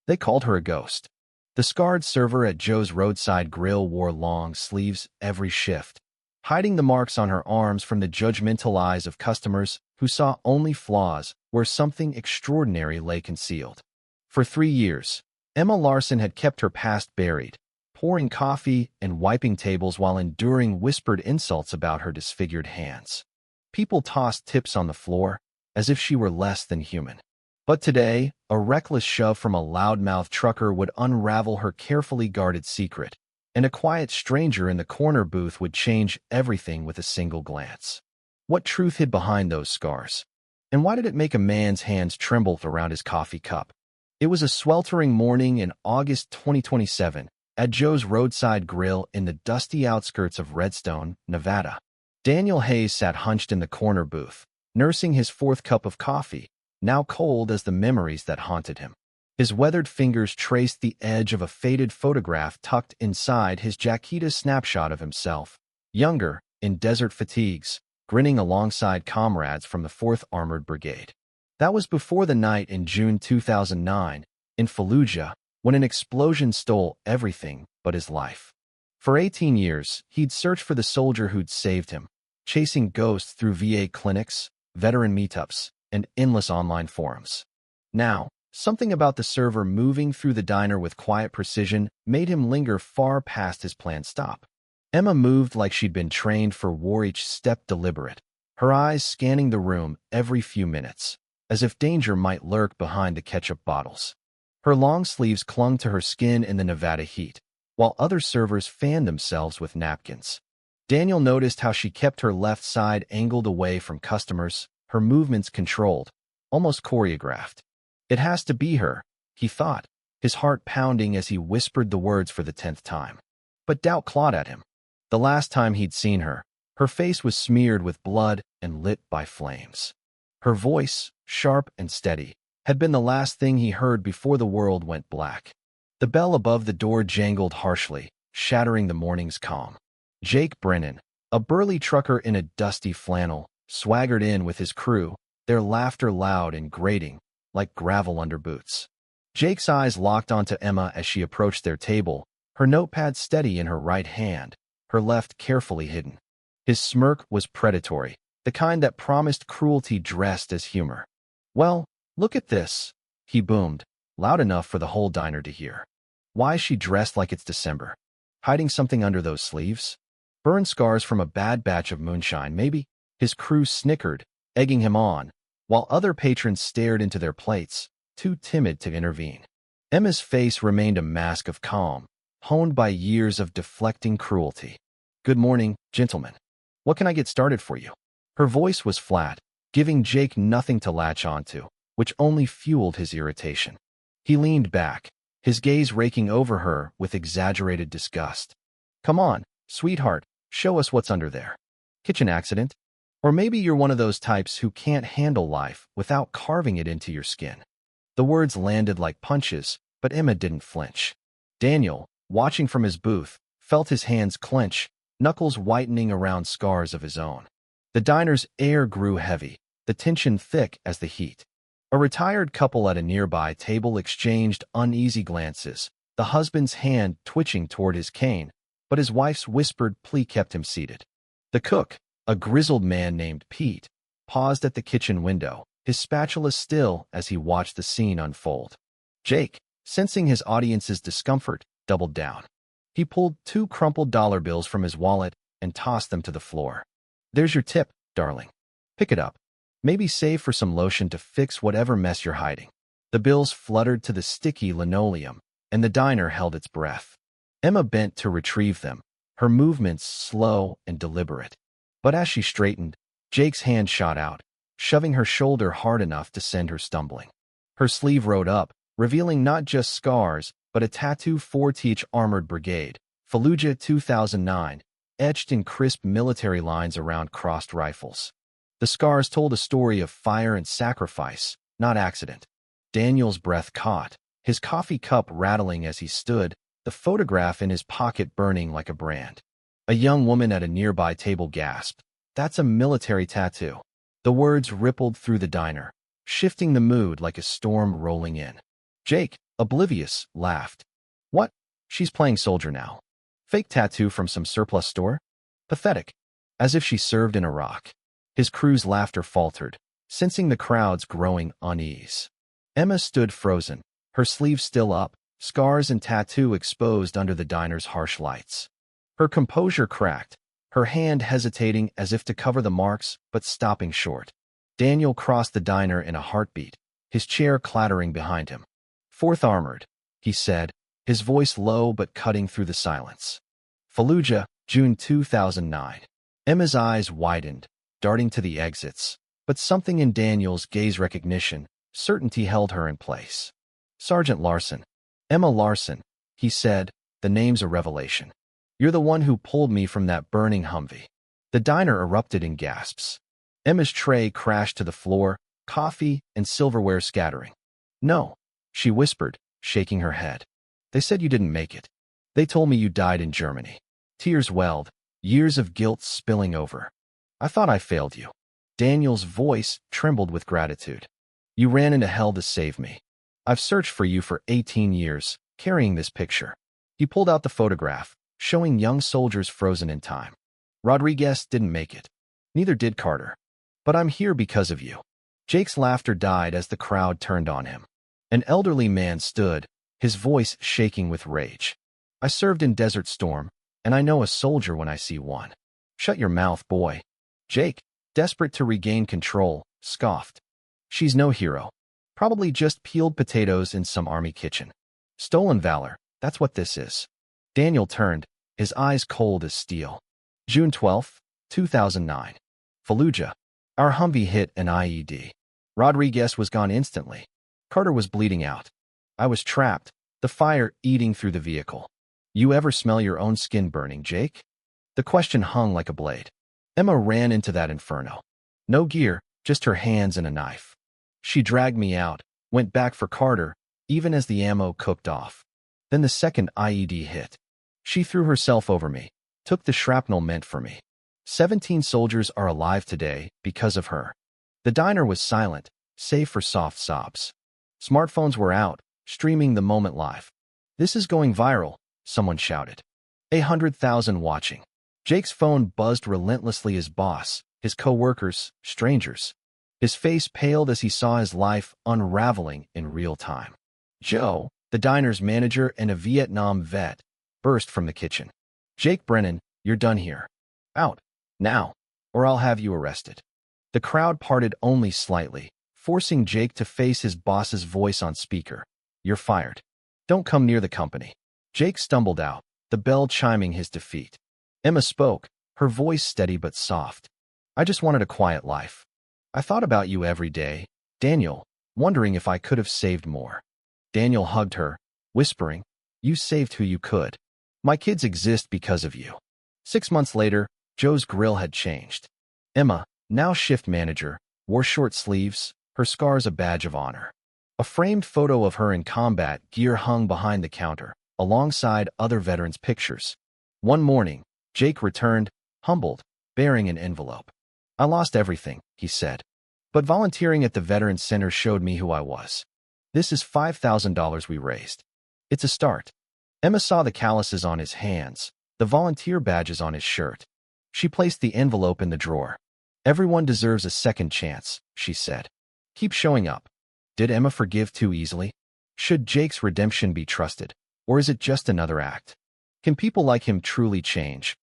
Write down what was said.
They called her a ghost. The scarred server at Joe's roadside grill wore long sleeves every shift, hiding the marks on her arms from the judgmental eyes of customers who saw only flaws where something extraordinary lay concealed. For 3 years, Emma Larson had kept her past buried, pouring coffee and wiping tables while enduring whispered insults about her disfigured hands. People tossed tips on the floor as if she were less than human. But today, a reckless shove from a loudmouth trucker would unravel her carefully guarded secret, and a quiet stranger in the corner booth would change everything with a single glance. What truth hid behind those scars? And why did it make a man's hands tremble around his coffee cup? It was a sweltering morning in August 2027 at Joe's roadside grill in the dusty outskirts of Redstone, Nevada. Daniel Hayes sat hunched in the corner booth, nursing his fourth cup of coffee, now cold as the memories that haunted him. His weathered fingers traced the edge of a faded photograph tucked inside his Jaquita snapshot of himself, younger, in desert fatigues, grinning alongside comrades from the 4th Armored Brigade. That was before the night in June 2009, in Fallujah, when an explosion stole everything but his life. For 18 years, he'd searched for the soldier who'd saved him, chasing ghosts through VA clinics, veteran meetups, and endless online forums. Now, something about the server moving through the diner with quiet precision made him linger far past his planned stop. Emma moved like she'd been trained for war, each step deliberate, her eyes scanning the room every few minutes, as if danger might lurk behind the ketchup bottles. Her long sleeves clung to her skin in the Nevada heat, while other servers fanned themselves with napkins. Daniel noticed how she kept her left side angled away from customers, her movements controlled, almost choreographed. It has to be her, he thought, his heart pounding as he whispered the words for the 10th time. But doubt clawed at him. The last time he'd seen her, her face was smeared with blood and lit by flames. Her voice, sharp and steady, had been the last thing he heard before the world went black. The bell above the door jangled harshly, shattering the morning's calm. Jake Brennan, a burly trucker in a dusty flannel, swaggered in with his crew, their laughter loud and grating, like gravel under boots. Jake's eyes locked onto Emma as she approached their table, her notepad steady in her right hand, her left carefully hidden. His smirk was predatory, the kind that promised cruelty dressed as humor. "Well, look at this," he boomed, loud enough for the whole diner to hear. "Why is she dressed like it's December? Hiding something under those sleeves? Burn scars from a bad batch of moonshine, maybe?" His crew snickered, egging him on, while other patrons stared into their plates, too timid to intervene. Emma's face remained a mask of calm, honed by years of deflecting cruelty. "Good morning, gentlemen. What can I get started for you?" Her voice was flat, giving Jake nothing to latch onto, which only fueled his irritation. He leaned back, his gaze raking over her with exaggerated disgust. "Come on, sweetheart, show us what's under there. Kitchen accident? Or maybe you're one of those types who can't handle life without carving it into your skin." The words landed like punches, but Emma didn't flinch. Daniel, watching from his booth, felt his hands clench, knuckles whitening around scars of his own. The diner's air grew heavy, the tension thick as the heat. A retired couple at a nearby table exchanged uneasy glances, the husband's hand twitching toward his cane, but his wife's whispered plea kept him seated. The cook, a grizzled man named Pete, paused at the kitchen window, his spatula still as he watched the scene unfold. Jake, sensing his audience's discomfort, doubled down. He pulled 2 crumpled dollar bills from his wallet and tossed them to the floor. "There's your tip, darling. Pick it up. Maybe save for some lotion to fix whatever mess you're hiding." The bills fluttered to the sticky linoleum, and the diner held its breath. Emma bent to retrieve them, her movements slow and deliberate. But as she straightened, Jake's hand shot out, shoving her shoulder hard enough to send her stumbling. Her sleeve rode up, revealing not just scars, but a tattoo 4th Armored Brigade, Fallujah 2009, etched in crisp military lines around crossed rifles. The scars told a story of fire and sacrifice, not accident. Daniel's breath caught, his coffee cup rattling as he stood, the photograph in his pocket burning like a brand. A young woman at a nearby table gasped, "That's a military tattoo." The words rippled through the diner, shifting the mood like a storm rolling in. Jake, Oblivious laughed. What? She's playing soldier now. Fake tattoo from some surplus store? Pathetic. As if she served in Iraq. His crew's laughter faltered, sensing the crowd's growing unease. Emma stood frozen, her sleeves still up, scars and tattoo exposed under the diner's harsh lights. Her composure cracked, her hand hesitating as if to cover the marks, but stopping short. Daniel crossed the diner in a heartbeat, his chair clattering behind him. Fourth Armored, he said, his voice low but cutting through the silence. Fallujah, June 2009. Emma's eyes widened, darting to the exits, but something in Daniel's gaze recognition, certainty held her in place. Sergeant Larson. Emma Larson, he said, the name's a revelation. You're the one who pulled me from that burning Humvee. The diner erupted in gasps. Emma's tray crashed to the floor, coffee and silverware scattering. No, she whispered, shaking her head. They said you didn't make it. They told me you died in Germany. Tears welled, years of guilt spilling over. I thought I failed you. Daniel's voice trembled with gratitude. You ran into hell to save me. I've searched for you for 18 years, carrying this picture. He pulled out the photograph, showing young soldiers frozen in time. Rodriguez didn't make it. Neither did Carter. But I'm here because of you. Jake's laughter died as the crowd turned on him. An elderly man stood, his voice shaking with rage. I served in Desert Storm, and I know a soldier when I see one. Shut your mouth, boy. Jake, desperate to regain control, scoffed. She's no hero. Probably just peeled potatoes in some army kitchen. Stolen valor, that's what this is. Daniel turned, his eyes cold as steel. June 12, 2009. Fallujah. Our Humvee hit an IED. Rodriguez was gone instantly. Carter was bleeding out. I was trapped, the fire eating through the vehicle. You ever smell your own skin burning, Jake? The question hung like a blade. Emma ran into that inferno. No gear, just her hands and a knife. She dragged me out, went back for Carter, even as the ammo cooked off. Then the second IED hit. She threw herself over me, took the shrapnel meant for me. 17 soldiers are alive today because of her. The diner was silent, save for soft sobs. Smartphones were out, streaming the moment live. This is going viral, someone shouted. 100,000 watching. Jake's phone buzzed relentlessly as boss, his co-workers, strangers. His face paled as he saw his life unraveling in real time. Joe, the diner's manager and a Vietnam vet, burst from the kitchen. Jake Brennan, you're done here. Out. Now, or I'll have you arrested. The crowd parted only slightly, forcing Jake to face his boss's voice on speaker. You're fired. Don't come near the company. Jake stumbled out, the bell chiming his defeat. Emma spoke, her voice steady but soft. I just wanted a quiet life. I thought about you every day, Daniel, wondering if I could have saved more. Daniel hugged her, whispering, You saved who you could. My kids exist because of you. 6 months later, Joe's grill had changed. Emma, now shift manager, wore short sleeves, her scars a badge of honor. A framed photo of her in combat gear hung behind the counter, alongside other veterans' pictures. One morning, Jake returned, humbled, bearing an envelope. I lost everything, he said. But volunteering at the Veterans Center showed me who I was. This is $5,000 we raised. It's a start. Emma saw the calluses on his hands, the volunteer badges on his shirt. She placed the envelope in the drawer. Everyone deserves a second chance, she said. Keep showing up. Did Emma forgive too easily? Should Jake's redemption be trusted, or is it just another act? Can people like him truly change,